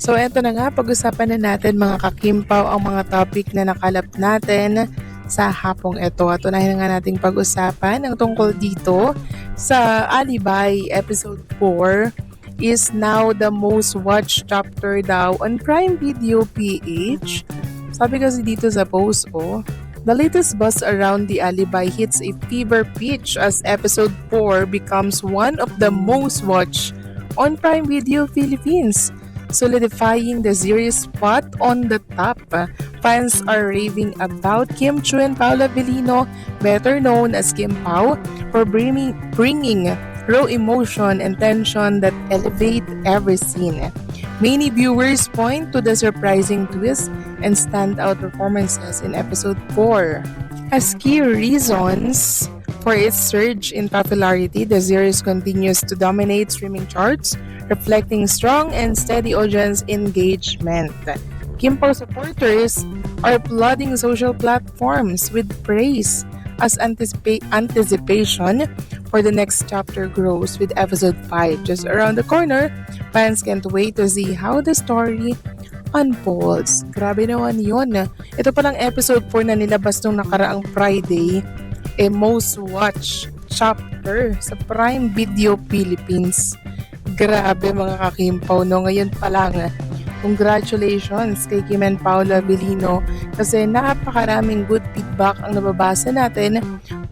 So eto na nga, pag-usapan na natin mga kakimpaw ang mga topic na nakalap natin sa hapong ito. At unahin na nga nating pag-usapan ang tungkol dito sa Alibay episode 4 is now the most watched chapter daw on Prime Video PH. Sabi kasi dito sa post the latest buzz around the Alibay hits a fever pitch as episode 4 becomes one of the most watched on Prime Video Philippines, solidifying the series spot on the top. Fans are raving about Kim Chu and Paula Avellino, better known as Kim Pao, for bringing raw emotion and tension that elevate every scene. Many viewers point to the surprising twist and standout performances in episode 4. As key reasons for its surge in popularity, the series continues to dominate streaming charts, reflecting strong and steady audience engagement. Kim Pao supporters are flooding social platforms with praise as anticipation for the next chapter grows with episode 5 just around the corner. Fans can't wait to see how the story unfolds. Grabe naman yun. Ito palang episode 4 na nilabas nung nakaraang Friday, most watched chapter sa Prime Video Philippines. Grabe mga kakimpaw, no? Ngayon pa lang, congratulations kay Kim and Paula Avellino kasi napakaraming good feedback ang nababasa natin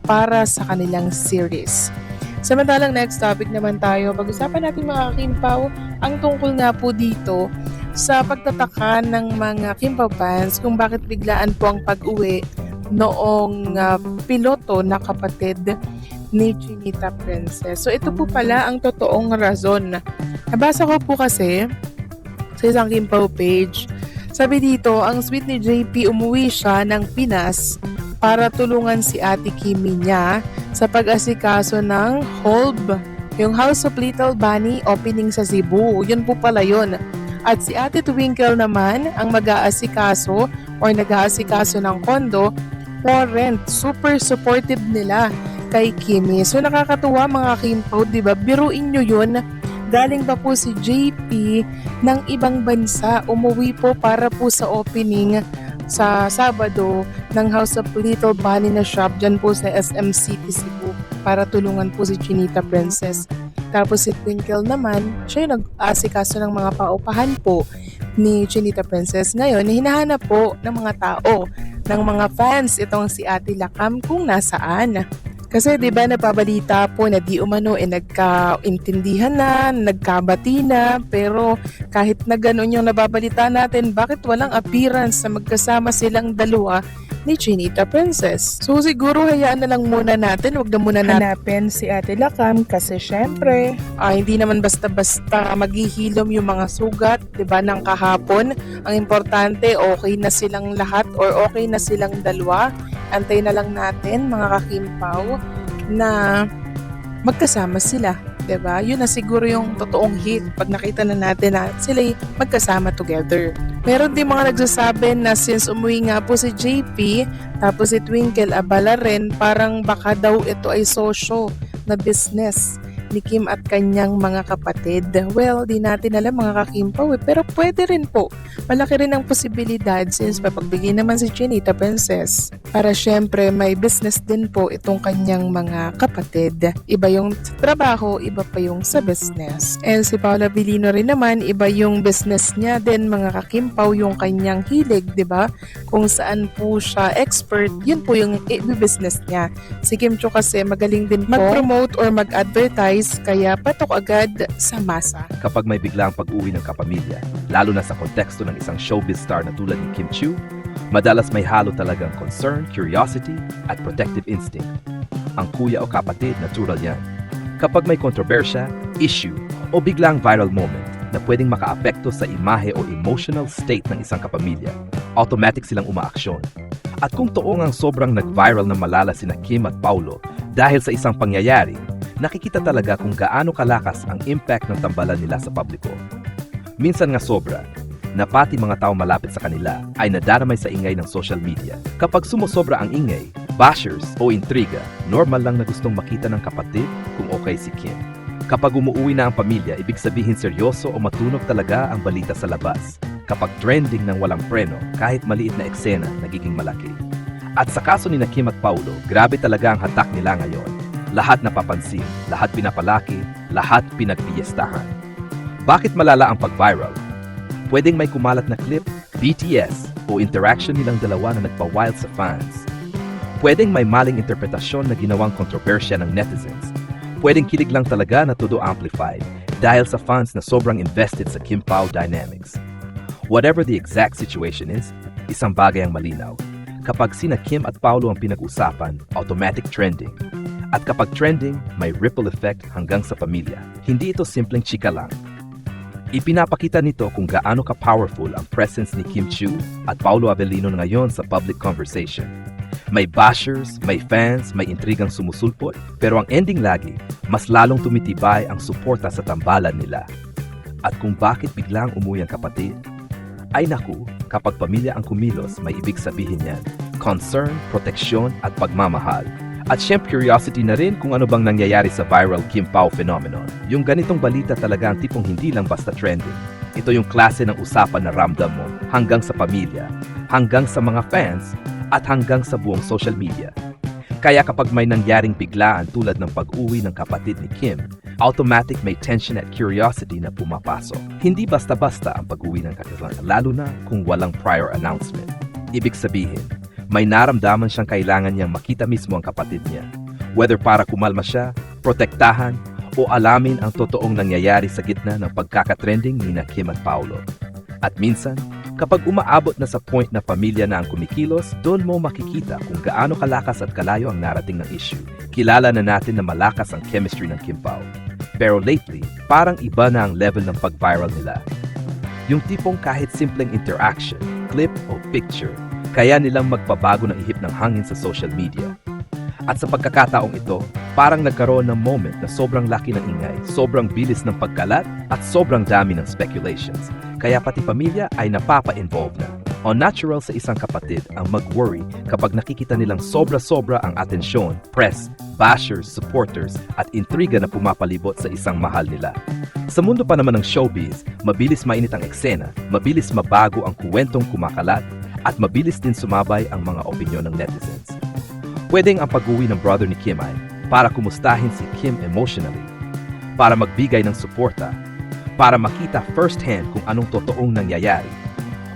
para sa kanilang series. Samantalang next topic naman tayo, pag-usapan natin mga kakimpaw ang tungkol nga po dito sa pagtataka ng mga Kimpaw fans kung bakit biglaan po ang pag-uwi noong piloto na kapatid ni Chinita Princess. So ito po pala ang totoong rason. Nabasa ko po kasi sa isang Kimpaw page, sabi dito, ang sweet ni JP umuwi siya ng Pinas para tulungan si Ate Kimi niya sa pag-asikaso ng HOLB, yung House of Little Bunny opening sa Cebu. Yun po pala yun. At si Ate Twinkle naman ang mag-aasikaso or nag-aasikaso ng kondo for rent. Super supportive nila kay Kimi. So nakakatuwa mga Kimpaw, diba? Biruin nyo yun. Galing pa po si JP ng ibang bansa. Umuwi po para po sa opening sa Sabado ng House of Little Bunny na shop dyan po sa SM City Cebu para tulungan po si Chinita Princess. Tapos si Twinkle naman, siya yung nag-asikaso ng mga paupahan po ni Chinita Princess. Ngayon, hinahanap po ng mga tao, ng mga fans itong si Ate Lakam kung nasaan. Kasi 'di ba napabalita po na di umano nagkaintindihan na, nagkabati na, pero kahit na gano'n yung nababalita natin, bakit walang appearance na magkasama silang dalawa ni Chinita Princess? So siguro hayaan na lang muna natin, wag na muna hanapin si Ate Lakam kasi syempre hindi naman basta-basta maghihilom yung mga sugat, 'di ba, ng kahapon. Ang importante okay na silang lahat or okay na silang dalawa. Antay na lang natin mga kakimpaw na magkasama sila, 'di ba? Yun na siguro yung totoong hit pag nakita na natin na sila magkasama together. Meron din mga nagsasabi na since umuwi nga po si JP tapos si Twinkle abala rin, parang baka daw ito ay sosyo na business ni Kim at kanyang mga kapatid. Well, di natin alam mga kakimpaw pero pwede rin po. Malaki rin ang posibilidad since papagbigay naman si Chinita Princess. Para syempre may business din po itong kanyang mga kapatid. Iba yung trabaho, iba pa yung sa business. And si Paula Avellino rin naman, iba yung business niya din mga kakimpaw, yung kanyang hilig, di ba? Kung saan po siya expert, yun po yung business niya. Si Kim Chu kasi magaling din po mag-promote or mag-advertise, kaya patok agad sa masa. Kapag may biglang pag-uwi ng kapamilya, lalo na sa konteksto ng isang showbiz star na tulad ni Kim Chu, madalas may halo talagang concern, curiosity, at protective instinct. Ang kuya o kapatid, natural yan. Kapag may kontrobersya, issue, o biglang viral moment na pwedeng makaapekto sa imahe o emotional state ng isang kapamilya, automatic silang umaaksyon. At kung toong ang sobrang nag-viral na malala sina Kim at Paulo dahil sa isang pangyayari, nakikita talaga kung gaano kalakas ang impact ng tambalan nila sa publiko. Minsan nga sobra, na pati mga tao malapit sa kanila ay nadaramay sa ingay ng social media. Kapag sumosobra ang ingay, bashers o intriga, normal lang na gustong makita ng kapatid kung okay si Kim. Kapag umuwi na ang pamilya, ibig sabihin seryoso o matunog talaga ang balita sa labas. Kapag trending ng walang preno, kahit maliit na eksena, nagiging malaki. At sa kaso ni Kim at Paulo, grabe talaga ang hatak nila ngayon. Lahat napapansin, lahat pinapalaki, lahat pinagpiyestahan. Bakit malala ang pag-viral? Pwedeng may kumalat na clip, BTS, o interaction nilang dalawa na nagpa-wild sa fans. Pwedeng may maling interpretasyon na ginawang kontrobersya ng netizens. Pwedeng kilig lang talaga na todo amplified dahil sa fans na sobrang invested sa Kim Pao dynamics. Whatever the exact situation is, isang bagay ang malinaw. Kapag sina Kim at Paulo ang pinag-usapan, automatic trending. At kapag trending, may ripple effect hanggang sa pamilya. Hindi ito simpleng chika lang. Ipinapakita nito kung gaano ka-powerful ang presence ni Kim Chiu at Paulo Avellino ngayon sa public conversation. May bashers, may fans, may intrigang sumusulpot, pero ang ending lagi, mas lalong tumitibay ang suporta sa tambalan nila. At kung bakit biglang umuwi ang kapatid? Ay naku, kapag pamilya ang kumilos, may ibig sabihin yan. Concern, proteksyon at pagmamahal. At syempre curiosity na rin kung ano bang nangyayari sa viral Kim Pao phenomenon. Yung ganitong balita talaga ang tipong hindi lang basta trending. Ito yung klase ng usapan na ramdam mo hanggang sa pamilya, hanggang sa mga fans, at hanggang sa buong social media. Kaya kapag may nangyaring biglaan tulad ng pag-uwi ng kapatid ni Kim, automatic may tension at curiosity na pumapasok. Hindi basta-basta ang pag-uwi ng kakilala, lalo na kung walang prior announcement. Ibig sabihin, may naramdaman siyang kailangan niyang makita mismo ang kapatid niya. Whether para kumalma siya, protektahan, o alamin ang totoong nangyayari sa gitna ng pagkakatrending ni Kim at Paulo. At minsan, kapag umaabot na sa point na pamilya na ang kumikilos, doon mo makikita kung gaano kalakas at kalayo ang narating ng issue. Kilala na natin na malakas ang chemistry ng Kim Pao. Pero lately, parang iba na ang level ng pag-viral nila. Yung tipong kahit simpleng interaction, clip o picture, kaya nilang magbabago ng ihip ng hangin sa social media. At sa pagkakataong ito, parang nagkaroon ng moment na sobrang laki ng ingay, sobrang bilis ng pagkalat, at sobrang dami ng speculations. Kaya pati pamilya ay napapa-involve na. Unnatural sa isang kapatid ang mag-worry kapag nakikita nilang sobra-sobra ang atensyon, press, bashers, supporters, at intriga na pumapalibot sa isang mahal nila. Sa mundo pa naman ng showbiz, mabilis mainit ang eksena, mabilis mabago ang kuwentong kumakalat, at mabilis din sumabay ang mga opinyon ng netizens. Pwedeng ang pag-uwi ng brother ni Kim ay para kumustahin si Kim emotionally, para magbigay ng suporta, para makita first-hand kung anong totoong nangyayari,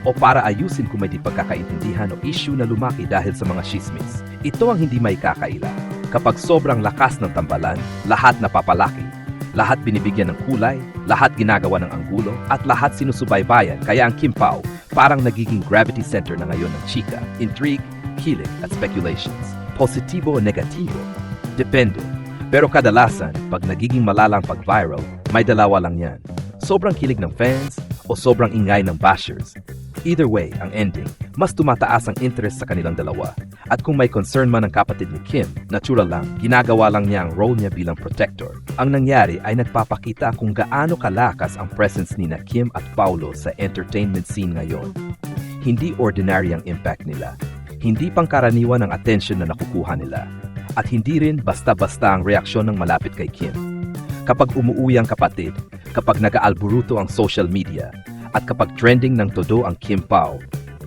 o para ayusin kung may di pagkakaintindihan o issue na lumaki dahil sa mga chismis. Ito ang hindi may kakaila. Kapag sobrang lakas ng tambalan, lahat napapalaki, lahat binibigyan ng kulay, lahat ginagawa ng anggulo, at lahat sinusubaybayan. Kaya ang Kim Pao parang nagiging gravity center na ngayon ng chika, intrigue, kilig at speculations. Positibo o negatibo, depende. Pero kadalasan, pag nagiging malalang pag-viral, may dalawa lang yan. Sobrang kilig ng fans o sobrang ingay ng bashers. Either way, ang ending, mas tumataas ang interest sa kanilang dalawa. At kung may concern man ang kapatid ni Kim, natural lang, ginagawa lang niya ang role niya bilang protector. Ang nangyari ay nagpapakita kung gaano kalakas ang presence ni Kim at Paulo sa entertainment scene ngayon. Hindi ordinary ang impact nila. Hindi pangkaraniwan ang attention na nakukuha nila. At hindi rin basta-basta ang reaksyon ng malapit kay Kim. Kapag umuwi ang kapatid, kapag nag-aalburuto ang social media, at kapag trending ng todo ang Kim Pao,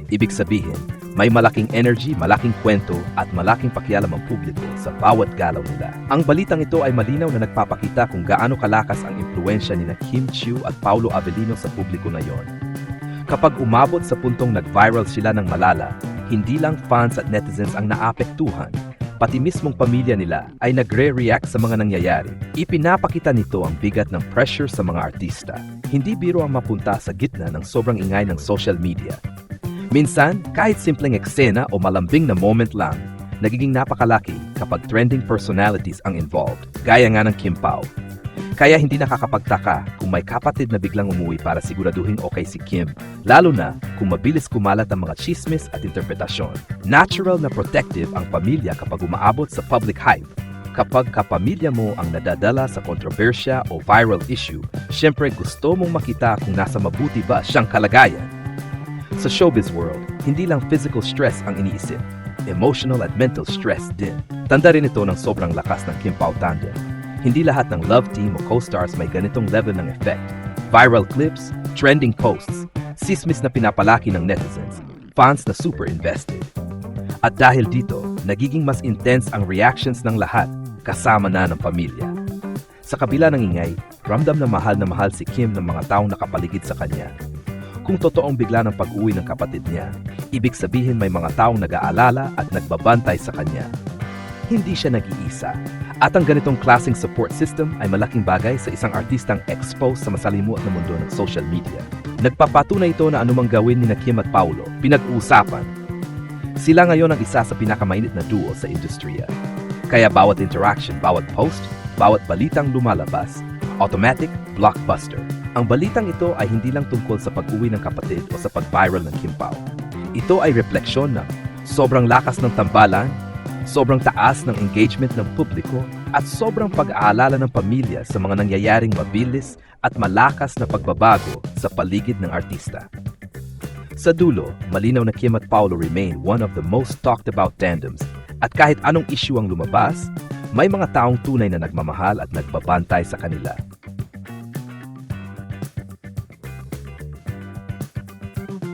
ibig sabihin, may malaking energy, malaking kwento, at malaking pakialam ang publiko sa bawat galaw nila. Ang balitang ito ay malinaw na nagpapakita kung gaano kalakas ang impluensya ni Kim Chiu at Paulo Avellino sa publiko ngayon. Kapag umabot sa puntong nag-viral sila ng malala, hindi lang fans at netizens ang naapektuhan, pati mismong pamilya nila ay nagre-react sa mga nangyayari. Ipinapakita nito ang bigat ng pressure sa mga artista. Hindi biro ang mapunta sa gitna ng sobrang ingay ng social media. Minsan, kahit simpleng eksena o malambing na moment lang, nagiging napakalaki kapag trending personalities ang involved, gaya nga ng Kim Pao. Kaya hindi nakakapagtaka kung may kapatid na biglang umuwi para siguraduhin okay si Kim, lalo na kung mabilis kumalat ang mga chismis at interpretasyon. Natural na protective ang pamilya kapag umaabot sa public hype. Kapag kapamilya mo ang nadadala sa kontrobersya o viral issue, syempre gusto mong makita kung nasa mabuti ba siyang kalagayan. Sa showbiz world, hindi lang physical stress ang iniisip, emotional at mental stress din. Tanda rin ito ng sobrang lakas ng Kim Pao tandem. Hindi lahat ng love team o co-stars may ganitong level ng effect. Viral clips, trending posts, sismis na pinapalaki ng netizens, fans na super invested. At dahil dito, nagiging mas intense ang reactions ng lahat, kasama na ng pamilya. Sa kabila ng ingay, ramdam na mahal si Kim ng mga taong nakapaligid sa kanya. Kung totoong bigla ng pag-uwi ng kapatid niya, ibig sabihin may mga taong nag-aalala at nagbabantay sa kanya. Hindi siya nag-iisa. At ang ganitong klaseng support system ay malaking bagay sa isang artistang exposed sa masalimuot na mundo ng social media. Nagpapatunay ito na anumang gawin ni Kim at Paulo, pinag-uusapan. Sila ngayon ang isa sa pinakamainit na duo sa industriya. Kaya bawat interaction, bawat post, bawat balitang lumalabas, automatic blockbuster. Ang balitang ito ay hindi lang tungkol sa pag-uwi ng kapatid o sa pag-viral ng Kim Pao. Ito ay refleksyon ng sobrang lakas ng tambalan, sobrang taas ng engagement ng publiko, at sobrang pag-aalala ng pamilya sa mga nangyayaring mabilis at malakas na pagbabago sa paligid ng artista. Sa dulo, malinaw na Kim at Paulo remain one of the most talked about tandems, at kahit anong issue ang lumabas, may mga taong tunay na nagmamahal at nagbabantay sa kanila.